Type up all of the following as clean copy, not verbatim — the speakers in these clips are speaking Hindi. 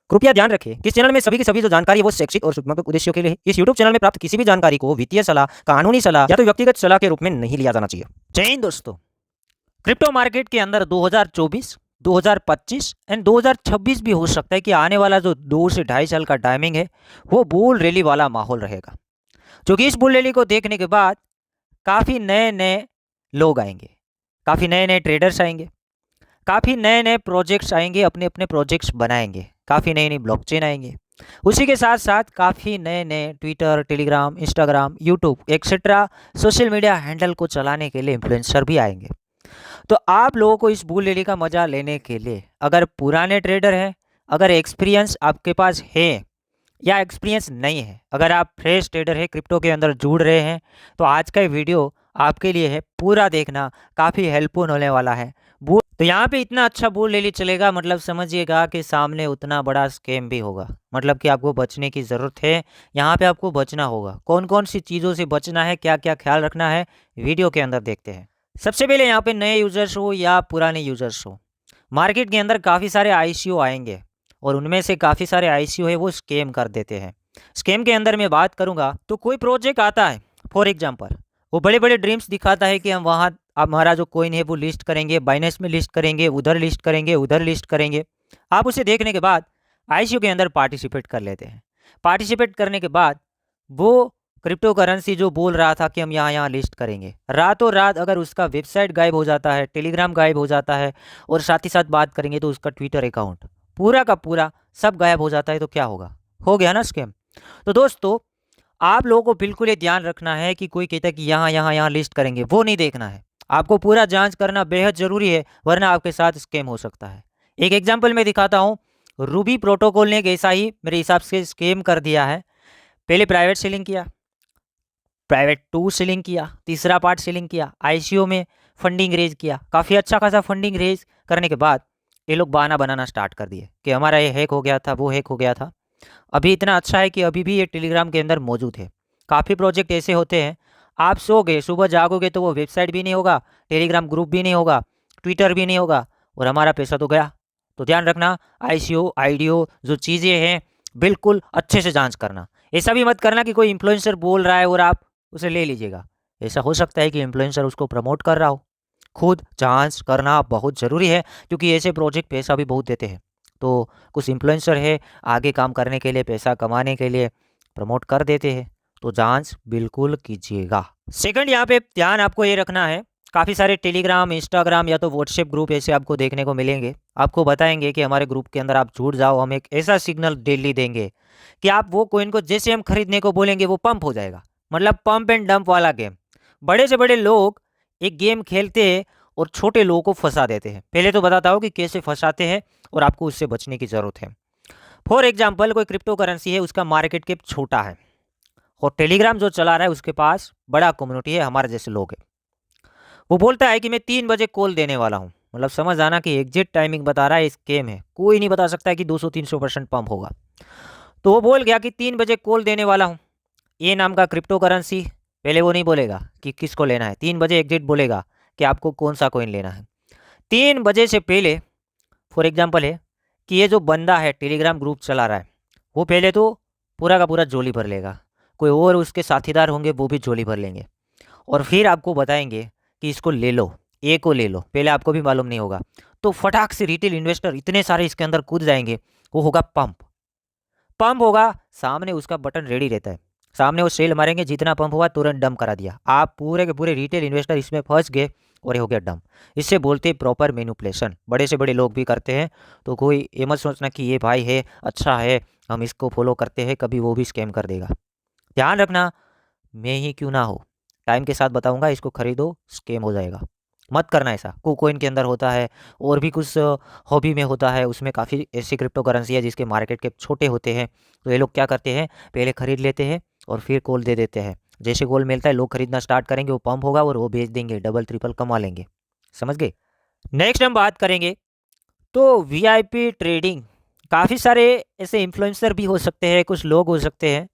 कृपया ध्यान रखें कि इस चैनल में सभी की सभी जो जानकारी है वो शैक्षिक और सूचनात्मक उद्देश्यों के लिए है। इस यूट्यूब चैनल में प्राप्त किसी भी जानकारी को वित्तीय सलाह, कानूनी सलाह या तो व्यक्तिगत सलाह के रूप में नहीं लिया जाना चाहिए। जय हिंद दोस्तों। क्रिप्टो मार्केट के अंदर 2024, 2025 एंड 2026 भी हो सकता है कि आने वाला जो 2 से ढाई साल का टाइमिंग है वो बुल रैली वाला माहौल रहेगा। क्योंकि इस बुल रैली को देखने के बाद काफ़ी नए नए लोग आएंगे, काफ़ी नए नए ट्रेडर्स आएंगे, काफ़ी नए नए प्रोजेक्ट्स आएंगे, अपने अपने प्रोजेक्ट्स बनाएंगे, काफ़ी नई नई ब्लॉकचेन आएंगे। उसी के साथ साथ काफ़ी नए नए Twitter, Telegram, Instagram, YouTube etcetera social media handle को चलाने के लिए इन्फ्लुएंसर भी आएंगे। तो आप लोगों को इस बुल रैली का मजा लेने के लिए अगर पुराने ट्रेडर हैं, अगर एक्सपीरियंस आपके पास है या एक्सपीरियंस नहीं है, अगर आप फ्रेश ट्रेडर है, क्रिप्टो के अंदर जुड़ रहे हैं, तो आज का ये वीडियो आपके लिए है। पूरा देखना, काफ़ी हेल्पफुल होने वाला है। तो यहाँ पे इतना अच्छा बुल रैली चलेगा, मतलब समझिएगा कि सामने उतना बड़ा स्कैम भी होगा। मतलब कि आपको बचने की ज़रूरत है। यहाँ पे आपको बचना होगा। कौन कौन सी चीज़ों से बचना है, क्या क्या ख्याल रखना है, वीडियो के अंदर देखते हैं। सबसे पहले यहाँ पे नए यूजर्स हो या पुराने यूजर्स हो, मार्केट के अंदर काफ़ी सारे आईसीओ आएंगे और उनमें से काफ़ी सारे आईसीओ है वो स्कैम कर देते हैं। स्कैम के अंदर मैं बात करूँगा तो कोई प्रोजेक्ट आता है, फॉर एग्जाम्पल वो बड़े बड़े ड्रीम्स दिखाता है कि हम वहाँ हमारा जो कॉइन है वो लिस्ट करेंगे, बाइनेंस में लिस्ट करेंगे, उधर लिस्ट करेंगे, उधर लिस्ट करेंगे। आप उसे देखने के बाद आईसीओ के अंदर पार्टिसिपेट कर लेते हैं। पार्टिसिपेट करने के बाद वो क्रिप्टो करेंसी जो बोल रहा था कि हम यहाँ यहाँ लिस्ट करेंगे, रातों रात अगर उसका वेबसाइट गायब हो जाता है, टेलीग्राम गायब हो जाता है और साथ ही साथ बात करेंगे तो उसका ट्विटर अकाउंट पूरा का पूरा सब गायब हो जाता है, तो क्या होगा? हो गया ना स्कैम। तो दोस्तों आप लोगों को बिल्कुल ये ध्यान रखना है कि कोई कहता है कि यहाँ यहाँ यहाँ लिस्ट करेंगे, वो नहीं देखना है। आपको पूरा जांच करना बेहद ज़रूरी है, वरना आपके साथ स्कैम हो सकता है। एक एग्जांपल मैं दिखाता हूँ। रूबी प्रोटोकॉल ने एक ऐसा ही मेरे हिसाब से स्कैम कर दिया है। पहले प्राइवेट सेलिंग किया, प्राइवेट 2 सेलिंग किया, तीसरा पार्ट सेलिंग किया, आईसीओ में फंडिंग रेज किया, काफ़ी अच्छा खासा फंडिंग रेज करने के बाद ये लोग बहाना बनाना स्टार्ट कर दिए कि हमारा ये हैक हो गया था, वो हैक हो गया था। अभी इतना अच्छा है कि अभी भी ये टेलीग्राम के अंदर मौजूद है। काफ़ी प्रोजेक्ट ऐसे होते हैं, आप सो गए, सुबह जागोगे तो वो वेबसाइट भी नहीं होगा, टेलीग्राम ग्रुप भी नहीं होगा, ट्विटर भी नहीं होगा और हमारा पैसा तो गया। तो ध्यान रखना, आईसीओ आईडीओ जो चीज़ें हैं बिल्कुल अच्छे से जांच करना। ऐसा भी मत करना कि कोई इन्फ्लुएंसर बोल रहा है और आप उसे ले लीजिएगा। ऐसा हो सकता है कि इन्फ्लुएंसर उसको प्रमोट कर रहा हो। खुद जांच करना बहुत ज़रूरी है, क्योंकि ऐसे प्रोजेक्ट पैसा भी बहुत देते हैं। तो कुछ इन्फ्लुएंसर है आगे काम करने के लिए, पैसा कमाने के लिए प्रमोट कर देते हैं, तो जांच बिल्कुल कीजिएगा। सेकंड यहाँ पे ध्यान आपको ये रखना है, काफ़ी सारे टेलीग्राम, इंस्टाग्राम या तो व्हाट्सएप ग्रुप ऐसे आपको देखने को मिलेंगे। आपको बताएंगे कि हमारे ग्रुप के अंदर आप जुड़ जाओ, हम एक ऐसा सिग्नल डेली देंगे कि आप वो कोइन को जैसे हम खरीदने को बोलेंगे वो पंप हो जाएगा। मतलब पंप एंड डंप वाला गेम। बड़े से बड़े लोग एक गेम खेलते हैं और छोटे लोगों को फंसा देते हैं। पहले तो बताता हूँ कि कैसे फंसाते हैं और आपको उससे बचने की ज़रूरत है। फॉर एग्जाम्पल कोई क्रिप्टो करेंसी है, उसका मार्केट कैप छोटा है और टेलीग्राम जो चला रहा है उसके पास बड़ा कम्युनिटी है, हमारे जैसे लोग हैं। वो बोलता है कि मैं 3 बजे कॉल देने वाला हूँ, मतलब समझ आना कि एग्जैक्ट टाइमिंग बता रहा है, स्कैम है। कोई नहीं बता सकता कि 200-300% पंप होगा। तो वो बोल गया कि 3 बजे कॉल देने वाला हूँ, ये नाम का क्रिप्टो करेंसी। पहले वो नहीं बोलेगा कि किसको लेना है, 3 बजे एग्जैक्ट बोलेगा कि आपको कौन सा कॉइन लेना है। 3 बजे से पहले फॉर एग्जाम्पल है कि ये जो बंदा है टेलीग्राम ग्रुप चला रहा है, वो पहले तो पूरा का पूरा झोली भर लेगा, कोई और उसके साथीदार होंगे वो भी झोली भर लेंगे और फिर आपको बताएंगे कि इसको ले लो, ए को ले लो। पहले आपको भी मालूम नहीं होगा, तो फटाक से रिटेल इन्वेस्टर इतने सारे इसके अंदर कूद जाएंगे। वो होगा पंप। पंप होगा, सामने उसका बटन रेडी रहता है, सामने वो सेल मारेंगे, जितना पंप हुआ तुरंत डंप करा दिया। आप पूरे के पूरे रिटेल इन्वेस्टर इसमें फंस गए और ये हो गया डंप। इससे बोलते प्रॉपर मैनिपुलेशन, बड़े से बड़े लोग भी करते हैं। तो कोई ये मत सोचना कि ये भाई है अच्छा है, हम इसको फॉलो करते हैं, कभी वो भी स्कैम कर देगा। ध्यान रखना, मैं ही क्यों ना हो, टाइम के साथ बताऊंगा, इसको खरीदो, स्कैम हो जाएगा। मत करना ऐसा। कुकोइन के अंदर होता है और भी कुछ हॉबी में होता है, उसमें काफ़ी ऐसी क्रिप्टो करेंसी है जिसके मार्केट कैप छोटे होते हैं। तो ये लोग क्या करते हैं, पहले खरीद लेते हैं और फिर कॉल दे देते हैं। जैसे कॉल मिलता है लोग खरीदना स्टार्ट करेंगे, वो पंप होगा और वो बेच देंगे, डबल ट्रिपल कमा लेंगे। समझ गए? नेक्स्ट हम बात करेंगे तो वीआईपी ट्रेडिंग। काफ़ी सारे ऐसे इन्फ्लुएंसर भी हो सकते हैं, कुछ लोग हो सकते हैं,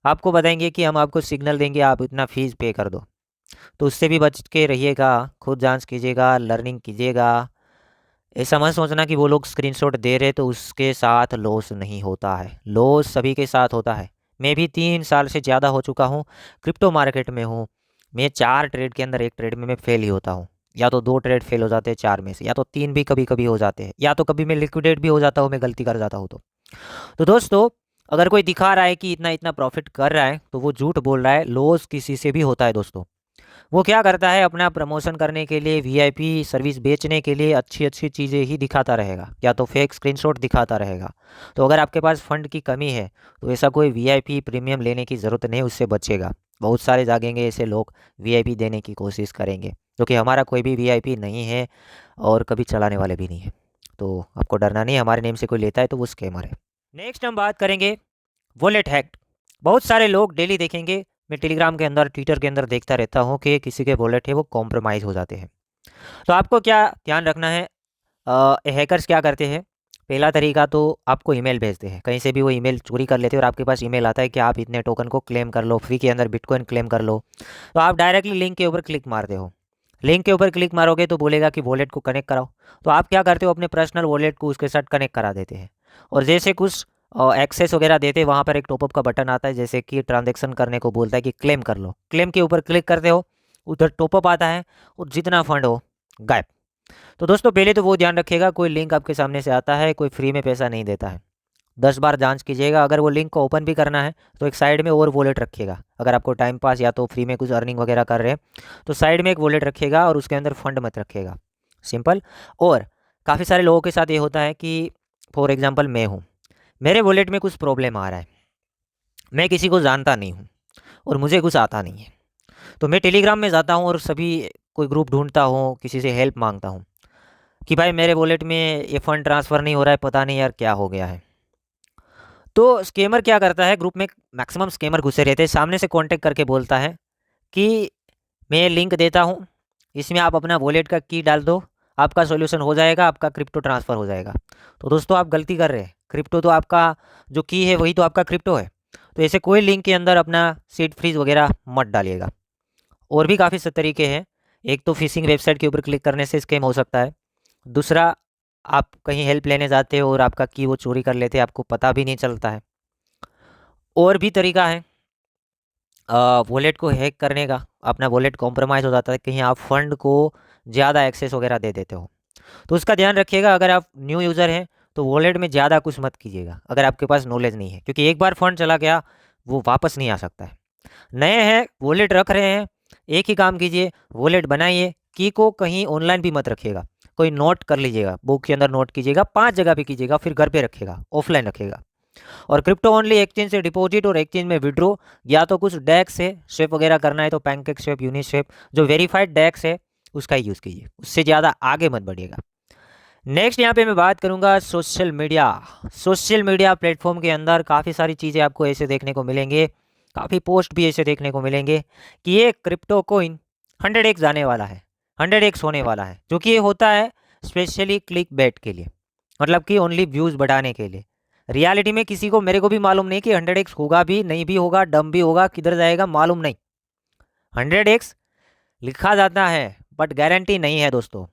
आपको बताएंगे कि हम आपको सिग्नल देंगे, आप इतना फीस पे कर दो। तो उससे भी बच के रहिएगा, खुद जांच कीजिएगा, लर्निंग कीजिएगा। ऐसा मत सोचना कि वो लोग स्क्रीनशॉट दे रहे तो उसके साथ लॉस नहीं होता है, लॉस सभी के साथ होता है। मैं भी 3 साल से ज़्यादा हो चुका हूँ क्रिप्टो मार्केट में हूँ। मैं 4 ट्रेड के अंदर एक ट्रेड में मैं फेल ही होता हूँ, या तो 2 ट्रेड फेल हो जाते हैं 4 में से, या तो 3 भी कभी कभी हो जाते हैं, या तो कभी मैं लिक्विडेट भी हो जाता हूँ, मैं गलती कर जाता हूँ। तो दोस्तों, अगर कोई दिखा रहा है कि इतना इतना प्रॉफिट कर रहा है तो वो झूठ बोल रहा है। लॉस किसी से भी होता है दोस्तों। वो क्या करता है, अपना प्रमोशन करने के लिए, वीआईपी सर्विस बेचने के लिए अच्छी अच्छी चीज़ें ही दिखाता रहेगा, या तो फेक स्क्रीनशॉट दिखाता रहेगा। तो अगर आपके पास फंड की कमी है तो ऐसा कोई वीआईपी प्रीमियम लेने की ज़रूरत नहीं, उससे बचेगा। बहुत सारे जागेंगे ऐसे लोग, वीआईपी देने की कोशिश करेंगे, क्योंकि हमारा कोई भी वीआईपी नहीं है और कभी चलाने वाले भी नहीं है। तो आपको डरना नहीं, हमारे नेम से कोई लेता है तो वो स्कैमर है। नेक्स्ट हम बात करेंगे वॉलेट हैक। बहुत सारे लोग डेली देखेंगे, मैं टेलीग्राम के अंदर, ट्विटर के अंदर देखता रहता हूँ कि किसी के वॉलेट है वो कॉम्प्रोमाइज़ हो जाते हैं। तो आपको क्या ध्यान रखना है, हैकर्स क्या करते हैं। पहला तरीका तो आपको ईमेल भेजते हैं, कहीं से भी वो ईमेल चोरी कर लेते हैं और आपके पास ईमेल आता है कि आप इतने टोकन को क्लेम कर लो, फ्री के अंदर बिटकॉइन क्लेम कर लो। तो आप डायरेक्टली लिंक के ऊपर क्लिक मारते हो। लिंक के ऊपर क्लिक मारोगे तो बोलेगा कि वॉलेट को कनेक्ट कराओ। तो आप क्या करते हो, अपने पर्सनल वॉलेट को उसके साथ कनेक्ट करा देते हैं। और जैसे कुछ एक्सेस वगैरह देते हैं, वहाँ पर एक टॉपअप का बटन आता है, जैसे कि ट्रांजेक्शन करने को बोलता है कि क्लेम कर लो। क्लेम के ऊपर क्लिक करते हो, उधर टॉपअप आता है और जितना फंड हो गायब। तो दोस्तों, पहले तो वो ध्यान रखिएगा, कोई लिंक आपके सामने से आता है, कोई फ्री में पैसा नहीं देता है। 10 बार जांच कीजिएगा। अगर वो लिंक को ओपन भी करना है तो एक साइड में और वॉलेट रखिएगा। अगर आपको टाइम पास या तो फ्री में कुछ अर्निंग वगैरह कर रहे हैं तो साइड में एक वॉलेट रखिएगा और उसके अंदर फंड मत रखिएगा। सिंपल। और काफ़ी सारे लोगों के साथ ये होता है कि, फॉर एग्जांपल मैं हूँ, मेरे वॉलेट में कुछ प्रॉब्लम आ रहा है, मैं किसी को जानता नहीं हूँ और मुझे कुछ आता नहीं है, तो मैं टेलीग्राम में जाता हूँ और सभी कोई ग्रुप ढूंढता हूँ, किसी से हेल्प मांगता हूँ कि भाई मेरे वॉलेट में ये फ़ंड ट्रांसफ़र नहीं हो रहा है, पता नहीं यार क्या हो गया है। तो स्कैमर क्या करता है, ग्रुप में मैक्सिमम स्कैमर घुसे रहते हैं, सामने से कांटेक्ट करके बोलता है कि मैं लिंक देता हूँ, इसमें आप अपना वॉलेट का की डाल दो, आपका सॉल्यूशन हो जाएगा, आपका क्रिप्टो ट्रांसफ़र हो जाएगा। तो दोस्तों, आप गलती कर रहे हैं। क्रिप्टो तो आपका जो की है वही तो आपका क्रिप्टो है। तो ऐसे कोई लिंक के अंदर अपना सीड फ्रीज वगैरह मत डालिएगा। और भी काफ़ी से तरीके हैं। एक तो फिशिंग वेबसाइट के ऊपर क्लिक करने से स्कैम हो सकता है। दूसरा, आप कहीं हेल्प लेने जाते हो और आपका की वो चोरी कर लेते हैं, आपको पता भी नहीं चलता है। और भी तरीका है वॉलेट को हैक करने का। अपना वॉलेट कॉम्प्रोमाइज़ हो जाता है, कहीं आप फंड को ज़्यादा एक्सेस वगैरह दे देते हो। तो उसका ध्यान रखिएगा। अगर आप न्यू यूज़र हैं तो वॉलेट में ज़्यादा कुछ मत कीजिएगा, अगर आपके पास नॉलेज नहीं है, क्योंकि एक बार फंड चला गया वो वापस नहीं आ सकता है। नए हैं, वॉलेट रख रहे हैं, एक ही काम कीजिए, वॉलेट बनाइए, की को कहीं ऑनलाइन भी मत रखिएगा, कोई नोट कर लीजिएगा, बुक के अंदर नोट कीजिएगा, 5 जगह पे कीजिएगा, फिर घर पे रखिएगा, ऑफलाइन रखिएगा। और क्रिप्टो ओनली एक्सचेंज से डिपॉजिट और एक्सचेंज में विड्रॉ, या तो कुछ डेक्स है स्वेप वगैरह करना है तो पैनकेक स्वेप, यूनिस्वेप, जो वेरीफाइड डेक्स है उसका ही यूज़ कीजिए, उससे ज़्यादा आगे मत बढ़िएगा। नेक्स्ट यहाँ पे मैं बात करूँगा social media. Social media platform के अंदर काफ़ी सारी चीज़ें आपको ऐसे देखने को मिलेंगे, काफ़ी पोस्ट भी ऐसे देखने को मिलेंगे कि ये क्रिप्टो कोइन 100x जाने वाला है, 100x होने वाला है, जो कि ये होता है स्पेशली क्लिक बैट के लिए, मतलब कि ओनली व्यूज़ बढ़ाने के लिए। रियलिटी में किसी को, मेरे को भी मालूम नहीं कि 100x होगा भी नहीं भी होगा, डम भी होगा, किधर जाएगा मालूम नहीं। 100x लिखा जाता है बट गारंटी नहीं है दोस्तों।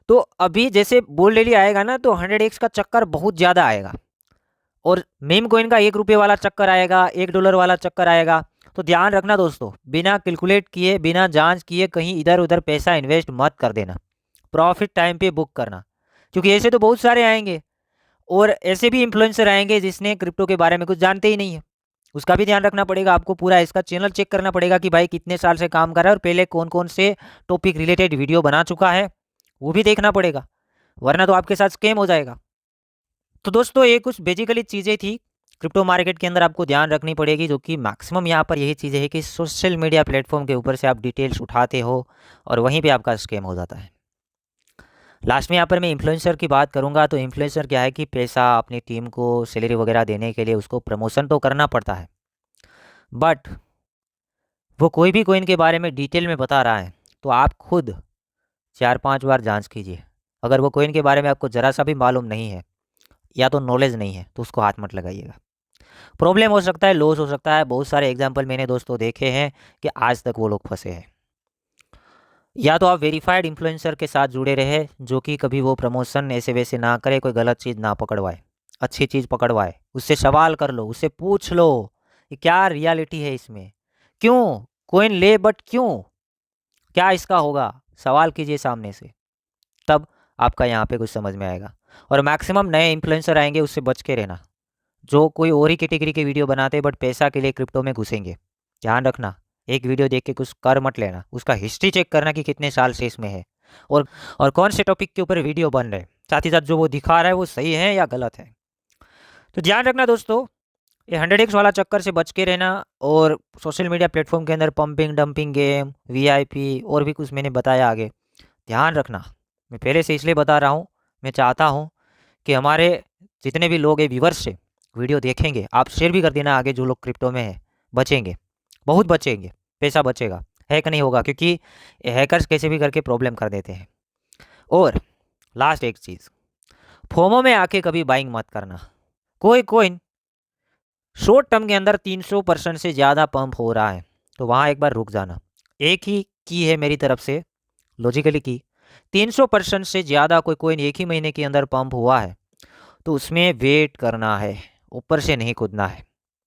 तो अभी जैसे बोल डेली आएगा ना, तो 100x का चक्कर बहुत ज़्यादा आएगा, और मीम कोइन का 1 रुपये वाला चक्कर आएगा, $1 वाला चक्कर आएगा। तो ध्यान रखना दोस्तों, बिना कैलकुलेट किए, बिना जांच किए कहीं इधर उधर पैसा इन्वेस्ट मत कर देना। प्रॉफिट टाइम पे बुक करना, क्योंकि ऐसे तो बहुत सारे आएंगे, और ऐसे भी इन्फ्लुएंसर आएंगे जिसने क्रिप्टो के बारे में कुछ जानते ही नहीं है। उसका भी ध्यान रखना पड़ेगा आपको, पूरा इसका चैनल चेक करना पड़ेगा कि भाई कितने साल से काम कर रहा है और पहले कौन कौन से टॉपिक रिलेटेड वीडियो बना चुका है, वो भी देखना पड़ेगा, वरना तो आपके साथ स्कैम हो जाएगा। तो दोस्तों, ये कुछ बेसिकली चीज़ें थी क्रिप्टो मार्केट के अंदर आपको ध्यान रखनी पड़ेगी, जो कि मैक्सिमम यहाँ पर यही चीज़ें है कि सोशल मीडिया प्लेटफॉर्म के ऊपर से आप डिटेल्स उठाते हो और वहीं पे आपका स्कैम हो जाता है। लास्ट में यहाँ पर मैं इन्फ्लुएंसर की बात करूँगा। तो इन्फ्लुएंसर क्या है कि पैसा अपनी टीम को सैलरी वगैरह देने के लिए उसको प्रमोशन तो करना पड़ता है, बट वो कोई भी कोइन के बारे में डिटेल में बता रहा है तो आप खुद 4-5 बार जांच कीजिए। अगर वो कोइन के बारे में आपको ज़रा सा भी मालूम नहीं है या तो नॉलेज नहीं है तो उसको हाथ मत लगाइएगा। प्रॉब्लम हो सकता है, लॉस हो सकता है। बहुत सारे एग्जांपल मैंने दोस्तों देखे हैं कि आज तक वो लोग फंसे हैं। या तो आप वेरीफाइड इन्फ्लुएंसर के साथ जुड़े रहे, जो कि कभी वो प्रमोशन ऐसे वैसे ना करे, कोई गलत चीज़ ना पकड़वाए, अच्छी चीज़ पकड़वाए। उससे सवाल कर लो, उससे पूछ लो कि क्या रियलिटी है इसमें, क्यों कोइन ले, बट क्यों, क्या इसका होगा, सवाल कीजिए सामने से, तब आपका यहाँ पे कुछ समझ में आएगा। और मैक्सिमम नए इन्फ्लुएंसर आएंगे, उससे बच के रहना, जो कोई और ही कैटेगरी के वीडियो बनाते हैं बट पैसा के लिए क्रिप्टो में घुसेंगे। ध्यान रखना, एक वीडियो देख के कुछ कर मत लेना, उसका हिस्ट्री चेक करना कि कितने साल से इसमें है, और और कौन से टॉपिक के ऊपर वीडियो बन रहे हैं, साथ ही साथ जो वो दिखा रहा है वो सही है या गलत है। तो ध्यान रखना दोस्तों, ये 100x वाला चक्कर से बच के रहना। और सोशल मीडिया प्लेटफॉर्म के अंदर पंपिंग डंपिंग गेम, वीआईपी और भी कुछ मैंने बताया आगे, ध्यान रखना। मैं पहले से इसलिए बता रहा हूँ, मैं चाहता हूँ कि हमारे जितने भी लोग हैं व्यूवर्स से वीडियो देखेंगे, आप शेयर भी कर देना आगे, जो लोग क्रिप्टो में है बचेंगे, बहुत बचेंगे, पैसा बचेगा, हैक नहीं होगा, क्योंकि हैकर्स कैसे भी करके प्रॉब्लम कर देते हैं। और लास्ट एक चीज़, फोमो में आके कभी बाइंग मत करना। कोई कोइन शॉर्ट टर्म के अंदर 300% से ज़्यादा पंप हो रहा है, तो वहाँ एक बार रुक जाना। एक ही की है मेरी तरफ से, लॉजिकली की, 300% से ज़्यादा कोई कोइन एक ही महीने के अंदर पंप हुआ है, तो उसमें वेट करना है, ऊपर से नहीं कूदना है।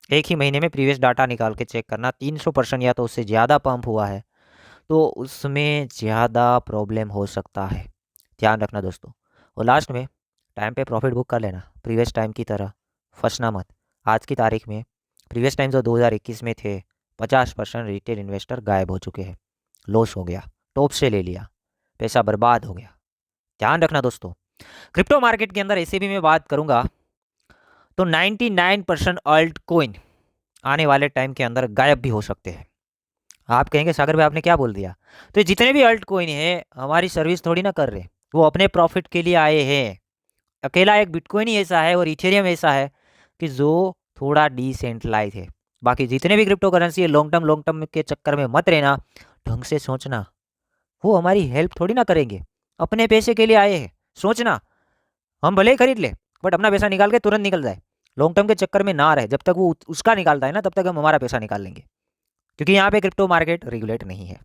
एक ही महीने में प्रीवियस डाटा निकाल के चेक करना, 300% या तो उससे ज़्यादा पंप हुआ है, तो उसमें ज़्यादा प्रॉब्लम हो सकता है। ध्यान रखना दोस्तों। और लास्ट में टाइम पे प्रॉफिट बुक कर लेना, प्रीवियस टाइम की तरह फंसना मत। आज की तारीख में प्रीवियस टाइम जो 2021 में थे, 50% रिटेल इन्वेस्टर गायब हो चुके हैं, लॉस हो गया, टॉप से ले लिया, पैसा बर्बाद हो गया। ध्यान रखना दोस्तों। क्रिप्टो मार्केट के अंदर ऐसे भी मैं बात करूंगा तो 99% अल्ट कोइन आने वाले टाइम के अंदर गायब भी हो सकते हैं। आप कहेंगे सागर भाई आपने क्या बोल दिया, तो जितने भी अल्ट कोइन है हमारी सर्विस थोड़ी ना कर रहे, वो अपने प्रॉफिट के लिए आए हैं। अकेला एक बिटकॉइन ही ऐसा है और इथेरियम ऐसा है कि जो थोड़ा डिसेंट्रलाइज है। बाकी जितने भी क्रिप्टो करेंसी है, लॉन्ग टर्म के चक्कर में मत रहना, ढंग से सोचना, वो हमारी हेल्प थोड़ी ना करेंगे, अपने पैसे के लिए आए हैं। सोचना, हम भले ही खरीद ले बट अपना पैसा निकाल के तुरंत निकल जाए, लॉन्ग टर्म के चक्कर में ना रहे। जब तक वो उसका निकालता है ना, तब तक हम हमारा पैसा निकाल लेंगे, क्योंकि यहाँ पे क्रिप्टो मार्केट रेगुलेट नहीं है।